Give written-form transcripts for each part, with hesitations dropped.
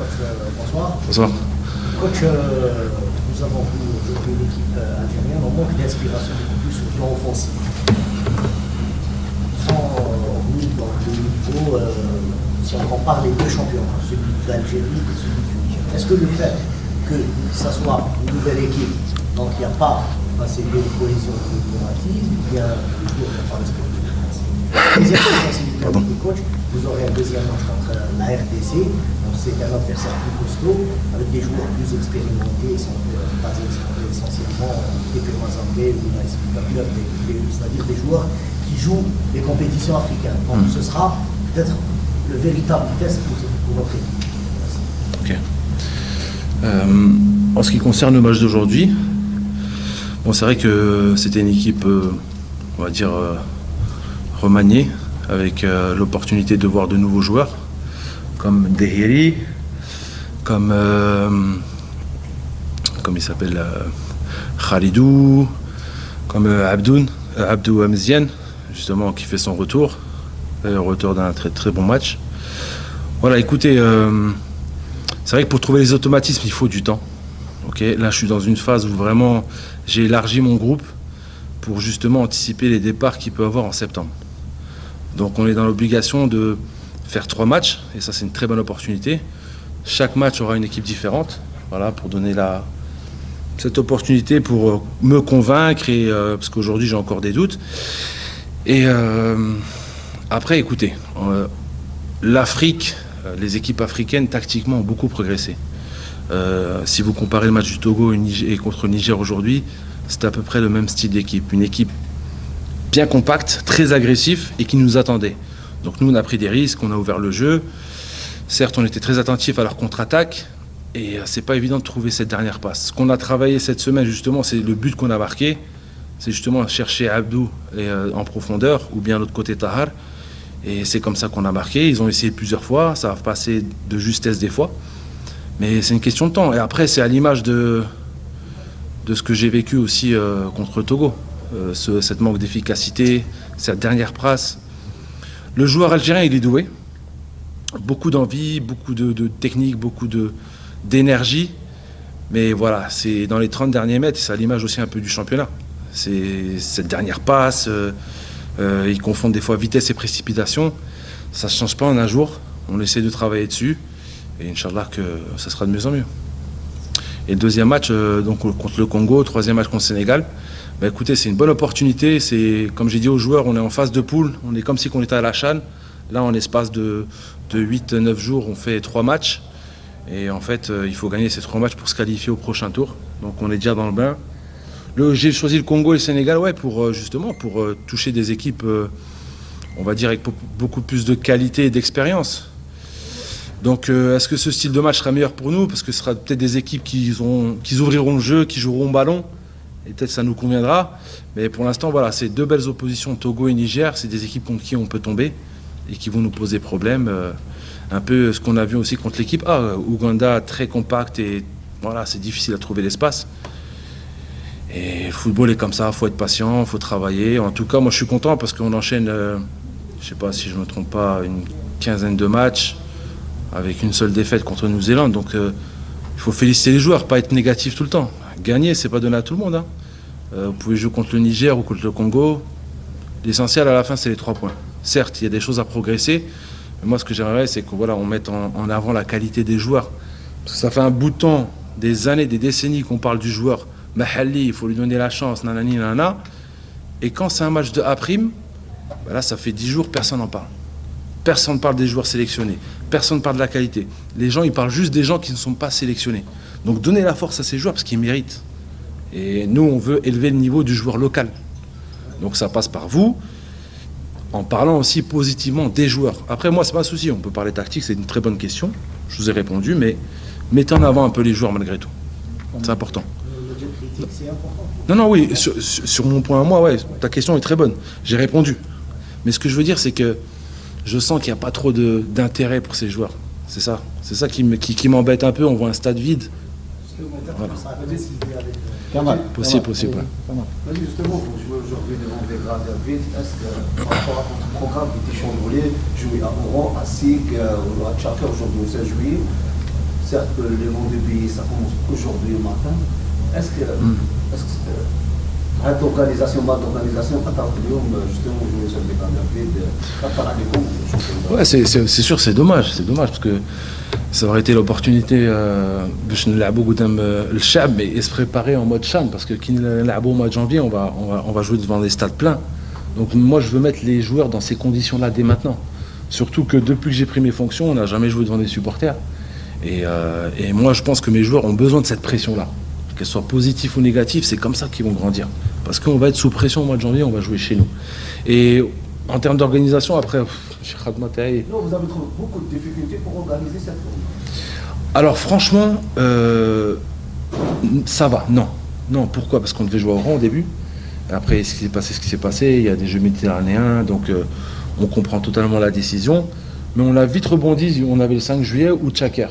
Coach, bonsoir. Bonsoir. Coach, nous avons vu aujourd'hui l'équipe algérienne, on manque d'inspiration beaucoup plus sur le plan offensif. Sans vous, dans le niveau, si on compare les deux championnats, celui d'Algérie et celui du Niger, est-ce que le fait que ça soit une nouvelle équipe, donc il n'y a pas assez de cohésion de diplomatisme, il y a pas respect. Deuxième question, coach, vous aurez un deuxième match contre la RDC. C'est un adversaire plus costaud, avec des joueurs plus expérimentés, ils sont basés essentiellement des pays anglais ou c'est-à-dire des joueurs qui jouent les compétitions africaines. Donc ce sera peut-être le véritable test pour notre équipe. Ok. En ce qui concerne le match d'aujourd'hui, bon, c'est vrai que c'était une équipe, on va dire, remaniée, avec l'opportunité de voir de nouveaux joueurs, comme Dehiri, comme il s'appelle, Khalidou, comme Abdou Amzian, justement, qui fait son retour d'un très très bon match. Voilà, écoutez, c'est vrai que pour trouver les automatismes, il faut du temps. Okay, là, je suis dans une phase où vraiment j'ai élargi mon groupe pour justement anticiper les départs qu'il peut y avoir en septembre. Donc on est dans l'obligation de faire 3 matchs, et ça c'est une très bonne opportunité. Chaque match aura une équipe différente, voilà, pour donner cette opportunité pour me convaincre, et, parce qu'aujourd'hui j'ai encore des doutes. Et après, écoutez, l'Afrique, les équipes africaines tactiquement ont beaucoup progressé. Si vous comparez le match du Togo et contre le Niger aujourd'hui, c'est à peu près le même style d'équipe. Une équipe bien compacte, très agressif et qui nous attendait. Donc nous, on a pris des risques, on a ouvert le jeu. Certes, on était très attentifs à leur contre-attaque et c'est pas évident de trouver cette dernière passe. Ce qu'on a travaillé cette semaine, justement, c'est le but qu'on a marqué. C'est justement chercher Abdou en profondeur ou bien l'autre côté Tahar. Et c'est comme ça qu'on a marqué. Ils ont essayé plusieurs fois, ça a passé de justesse des fois. Mais c'est une question de temps. Et après, c'est à l'image de ce que j'ai vécu aussi contre le Togo. Cette manque d'efficacité, cette dernière passe. Le joueur algérien, il est doué. Beaucoup d'envie, beaucoup de technique, beaucoup d'énergie. Mais voilà, c'est dans les 30 derniers mètres, c'est à l'image aussi un peu du championnat. C'est cette dernière passe. Ils confondent des fois vitesse et précipitation. Ça ne change pas en un jour. On essaie de travailler dessus. Et Inch'Allah que ça sera de mieux en mieux. Et le deuxième match donc contre le Congo, troisième match contre le Sénégal. Bah écoutez, c'est une bonne opportunité. C'est, comme j'ai dit aux joueurs, on est en phase de poule. On est comme si on était à la CHAN. Là, en l'espace de 8-9 jours, on fait 3 matchs. Et en fait, il faut gagner ces 3 matchs pour se qualifier au prochain tour. Donc on est déjà dans le bain. J'ai choisi le Congo et le Sénégal, ouais, pour justement pour toucher des équipes, on va dire, avec beaucoup plus de qualité et d'expérience. Donc est-ce que ce style de match sera meilleur pour nous? Parce que ce sera peut-être des équipes qui ouvriront le jeu, qui joueront au ballon. Et peut-être ça nous conviendra. Mais pour l'instant, voilà, c'est 2 belles oppositions, Togo et Niger. C'est des équipes contre qui on peut tomber et qui vont nous poser problème. Un peu ce qu'on a vu aussi contre l'équipe A. Ouganda, très compact et voilà, c'est difficile à trouver l'espace. Et le football est comme ça, il faut être patient, il faut travailler. En tout cas, moi je suis content parce qu'on enchaîne, je ne sais pas si je ne me trompe pas, une quinzaine de matchs avec une seule défaite contre la Nouvelle-Zélande. Donc il faut féliciter les joueurs, pas être négatif tout le temps. Gagner, c'est pas donné à tout le monde. Hein. Vous pouvez jouer contre le Niger ou contre le Congo. L'essentiel à la fin, c'est les 3 points. Certes, il y a des choses à progresser. Mais moi, ce que j'aimerais, c'est qu'on voilà, mette en avant la qualité des joueurs. Parce que ça fait un bout de temps, des années, des décennies qu'on parle du joueur. Mahalli, il faut lui donner la chance, nanani, nanana. Et quand c'est un match de A', ben là, ça fait 10 jours, personne n'en parle. Personne ne parle des joueurs sélectionnés. Personne ne parle de la qualité. Les gens, ils parlent juste des gens qui ne sont pas sélectionnés. Donc, donnez la force à ces joueurs parce qu'ils méritent. Et nous, on veut élever le niveau du joueur local. Donc, ça passe par vous, en parlant aussi positivement des joueurs. Après, moi, c'est pas un souci. On peut parler tactique, c'est une très bonne question. Je vous ai répondu, mais mettez en avant un peu les joueurs malgré tout. C'est important. C'est important. Non, oui, sur mon point à moi, ouais, ta question est très bonne. J'ai répondu. Mais ce que je veux dire, c'est que je sens qu'il n'y a pas trop d'intérêt pour ces joueurs. C'est ça qui m'embête un peu. On voit un stade vide. Voilà. Possible. Ouais. Justement, pour jouer aujourd'hui devant des grands David, est-ce que par rapport à votre programme qui était chamboulé, jouer à Oran, à SIG, au Charter aujourd'hui au 16 juillet, certes que les mondes du pays, ça commence aujourd'hui au matin. Est-ce que cette organisation, mal d'organisation, justement, jouer sur des grands ouais, c'est sûr, c'est dommage, parce que ça aurait été l'opportunité le Chab et se préparer en mode Chan, parce que au mois de janvier, on va jouer devant des stades pleins. Donc moi, je veux mettre les joueurs dans ces conditions-là dès maintenant. Surtout que depuis que j'ai pris mes fonctions, on n'a jamais joué devant des supporters. Et moi, je pense que mes joueurs ont besoin de cette pression-là. Qu'elle soit positive ou négative, c'est comme ça qu'ils vont grandir. Parce qu'on va être sous pression au mois de janvier, on va jouer chez nous. Et en termes d'organisation, après, non, vous avez trouvé beaucoup de difficultés pour organiser cette tournée. Alors franchement, ça va, non. Non, pourquoi? Parce qu'on devait jouer au rang au début. Après, ce qui s'est passé, il y a des jeux méditerranéens, donc on comprend totalement la décision. Mais on a vite rebondi, on avait le 5 juillet ou Tchaker.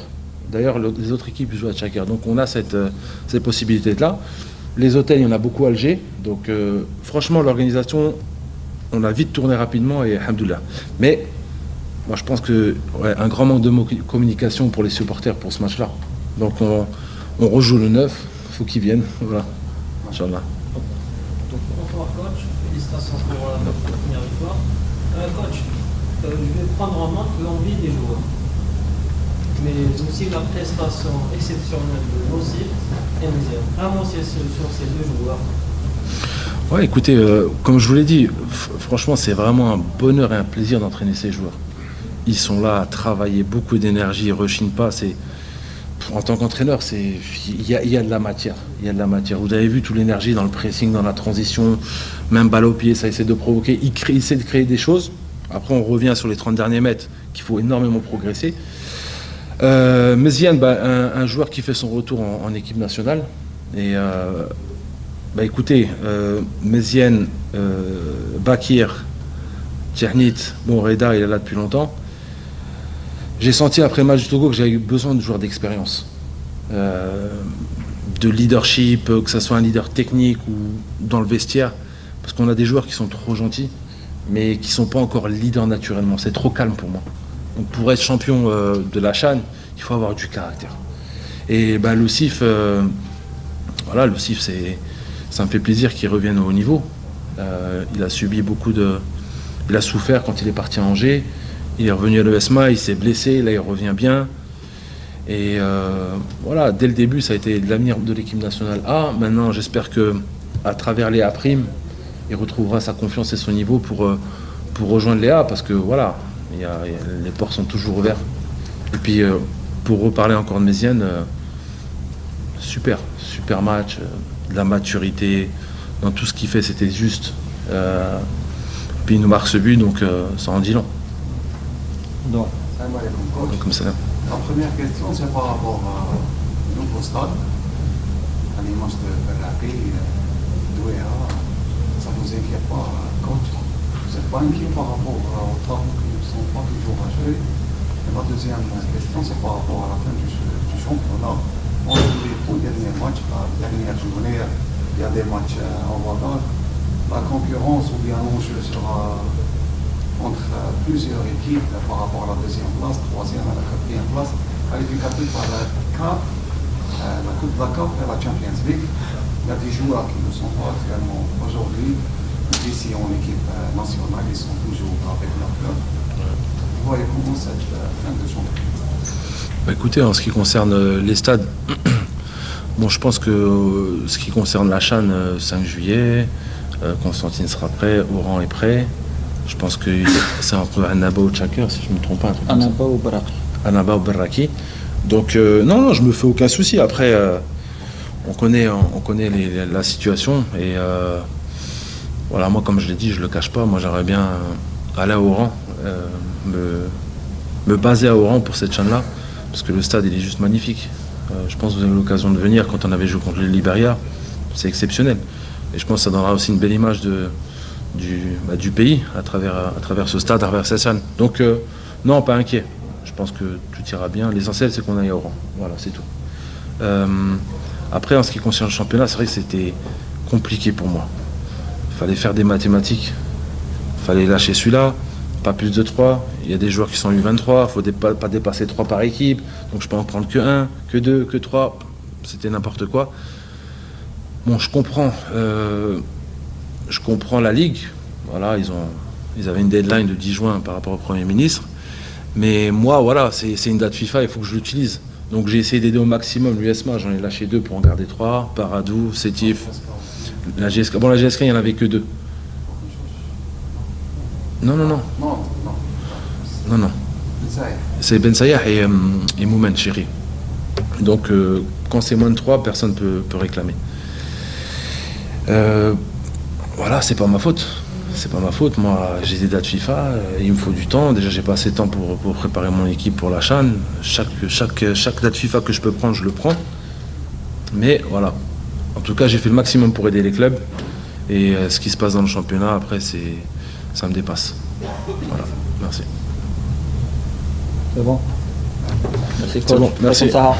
D'ailleurs, les autres équipes jouent à Tchaker. Donc on a cette possibilité-là. Les hôtels, il y en a beaucoup à Alger. Donc franchement, l'organisation, on a vite tourné rapidement et alhamdoulilah. Mais moi, je pense que un grand manque de communication pour les supporters pour ce match-là. Donc on rejoue le 9, il faut qu'ils viennent. Voilà. Inch'Allah. Bonsoir coach, félicitations pour la première victoire. Coach, je vais prendre en compte l'envie des joueurs, mais aussi la prestation exceptionnelle de Mossif et Méziane. Vraiment, c'est sur ces deux joueurs. Ouais, écoutez, comme je vous l'ai dit, franchement, c'est vraiment un bonheur et un plaisir d'entraîner ces joueurs. Ils sont là à travailler, beaucoup d'énergie, ils ne rechignent pas. En tant qu'entraîneur, il y a de la matière. Il y a de la matière. Vous avez vu toute l'énergie dans le pressing, dans la transition, même balle au pied, ça essaie de provoquer. Ils essaient de créer des choses. Après, on revient sur les 30 derniers mètres, qu'il faut énormément progresser. Méziane, un joueur qui fait son retour en équipe nationale. Et écoutez, Méziane, Bakir, Tchernit, bon, Reda, il est là depuis longtemps. J'ai senti après le match du Togo que j'avais besoin de joueurs d'expérience, de leadership, que ce soit un leader technique ou dans le vestiaire, parce qu'on a des joueurs qui sont trop gentils, mais qui ne sont pas encore leaders naturellement. C'est trop calme pour moi. Donc pour être champion de la CHAN, il faut avoir du caractère. Et le CIF, voilà, le CIF, ça me fait plaisir qu'il revienne au haut niveau. Il a subi il a souffert quand il est parti à Angers. Il est revenu à l'ESMA, il s'est blessé, là il revient bien. Et voilà, dès le début, ça a été l'avenir de l'équipe nationale A. Maintenant, j'espère qu'à travers les A', il retrouvera sa confiance et son niveau pour rejoindre les A, parce que voilà, les ports sont toujours ouverts. Et puis, pour reparler encore de Méziane, super match, de la maturité, dans tout ce qu'il fait, c'était juste. Puis il nous marque ce but, donc ça en dit long. Donc, comme ça. La première question, c'est par rapport au nouveau stade, à l'image de Berraki, d'Ouéa. Ça ne vous inquiète pas, coach? Vous n'êtes pas inquiet par rapport aux travaux qui ne sont pas toujours achevés? Et la deuxième question, c'est par rapport à la fin du championnat. On a les tout derniers matchs, la dernière journée, il y a des matchs en retard. La concurrence ou bien l'enjeu sera entre plusieurs équipes par rapport à la deuxième place, troisième à la quatrième place, qualificative par la CAF, la Coupe de la CAF et la Champions League. Il y a des joueurs qui ne sont pas actuellement aujourd'hui, ici en équipe nationale, ils sont toujours avec leur club. Vous voyez comment cette fin de championnat? Écoutez, en ce qui concerne les stades, bon, je pense que ce qui concerne la CHAN, 5 juillet, Constantine sera prêt, Oran est prêt. Je pense que c'est entre Annaba ou Tchaker, si je ne me trompe pas. Annaba ou Berraki. Annaba ou Berraki. Donc, non, je me fais aucun souci. Après, on connaît la situation. Et voilà, moi, comme je l'ai dit, je ne le cache pas. Moi, j'aimerais bien aller à Oran, me baser à Oran pour cette chaîne-là. Parce que le stade, il est juste magnifique. Je pense que vous avez l'occasion de venir quand on avait joué contre le Liberia. C'est exceptionnel. Et je pense que ça donnera aussi une belle image du pays à travers ce stade, à travers cette scène. Donc non, pas inquiet. Je pense que tout ira bien. L'essentiel, c'est qu'on aille au rang. Voilà, c'est tout. Après, en ce qui concerne le championnat, c'est vrai que c'était compliqué pour moi. Il fallait faire des mathématiques. Il fallait lâcher celui-là. pas plus de 3. Il y a des joueurs qui sont U23, il ne faut pas dépasser 3 par équipe. Donc je peux en prendre que 1, que 2, que 3. C'était n'importe quoi. Bon, je comprends la Ligue. Voilà, ils avaient une deadline de 10 juin par rapport au Premier ministre. Mais moi, voilà, c'est une date FIFA, il faut que je l'utilise. Donc j'ai essayé d'aider au maximum l'USMA, j'en ai lâché 2 pour en garder 3. Paradou, Sétif, la GSK. Bon, la GSK, il n'y en avait que 2. Non. C'est Ben Sayah et Moumen, chéri. Donc, quand c'est moins de 3, personne ne peut réclamer. Voilà, c'est pas ma faute. C'est pas ma faute. Moi, j'ai des dates FIFA, il me faut du temps. Déjà, j'ai pas assez de temps pour préparer mon équipe pour la CHAN. Chaque date FIFA que je peux prendre, je le prends. Mais voilà. En tout cas, j'ai fait le maximum pour aider les clubs. Et ce qui se passe dans le championnat, après, ça me dépasse. Voilà. Merci. C'est bon. Merci, coach. C'est bon, merci. Comme ça.